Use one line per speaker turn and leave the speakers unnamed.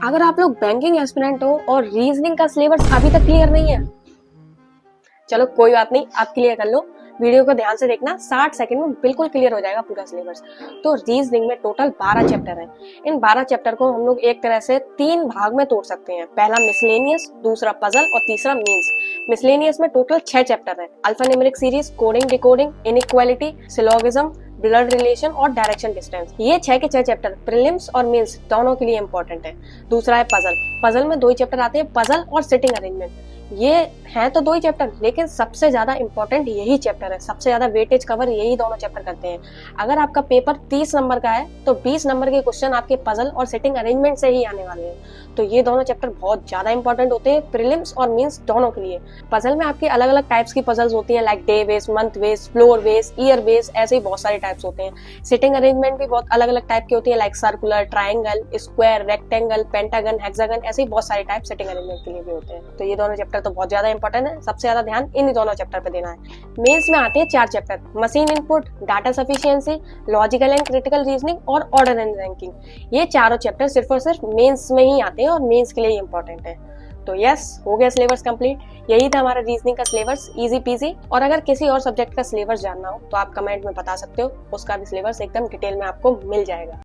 अगर आप लोग बैंकिंग एस्पिरेंट हो और रीजनिंग का सिलेबस अभी तक क्लियर नहीं है, चलो कोई बात नहीं, आप क्लियर कर लो। वीडियो को ध्यान से देखना, 60 सेकंड में बिल्कुल क्लियर हो जाएगा पूरा सिलेबस। तो रीजनिंग में टोटल 12 चैप्टर हैं। इन 12 चैप्टर को हम लोग एक तरह से 3 भाग में तोड़ सकते हैं। पहला मिसलेनियस, दूसरा पजल और तीसरा मीन्स। मिसलेनियस में टोटल 6 चैप्टर हैं। Alphanumeric series, coding, decoding, inequality, syllogism, blood relation और डायरेक्शन डिस्टेंस। ये 6 के 6 चैप्टर प्रीलिम्स और मेंस दोनों के लिए इंपॉर्टेंट है। दूसरा है पजल। पजल में 2 ही चैप्टर आते हैं, पजल और सिटिंग अरेंजमेंट। ये हैं तो 2 ही चैप्टर, लेकिन सबसे ज्यादा इंपॉर्टेंट यही चैप्टर है। सबसे ज्यादा वेटेज कवर यही दोनों चैप्टर करते हैं। अगर आपका पेपर 30 नंबर का है तो 20 नंबर के क्वेश्चन आपके पजल और सिटिंग अरेंजमेंट से ही आने वाले हैं। तो ये दोनों चैप्टर बहुत ज्यादा इंपॉर्टेंट होते हैं प्रीलिम्स और मींस दोनों के लिए। पजल में आपकी अलग अलग टाइप्स की पजल्स होती हैं, like day base, month base, floor base, year base, ऐसे ही बहुत सारे टाइप्स होते हैं। सिटिंग अरेंजमेंट भी बहुत अलग अलग टाइप की होती है, like circular, triangle, square, rectangle, pentagon, hexagon, ऐसे ही बहुत सारे टाइप सिटिंग अरेंजमेंट के लिए भी होते हैं। तो ये दोनों चैप्टर तो बहुत ज्यादा इंपॉर्टेंट है, सबसे ज्यादा ध्यान इन दोनों चैप्टर पे देना है। मेंस में आते हैं 4 chapter, machine input, data sufficiency, logical and critical reasoning और ऑर्डर एंड रैंकिंग। ये चारों चैप्टर सिर्फ और सिर्फ मेंस में ही आते हैं और मेंस के लिए इंपॉर्टेंट है। तो यस, हो गया सिलेबस कंप्लीट। यही था हमारा रीजनिंग का सिलेबस, इजी पीजी। और अगर किसी और सब्जेक्ट का सिलेबस जानना हो तो आप कमेंट में बता सकते हो, उसका भी सिलेबस एकदम डिटेल में आपको मिल जाएगा।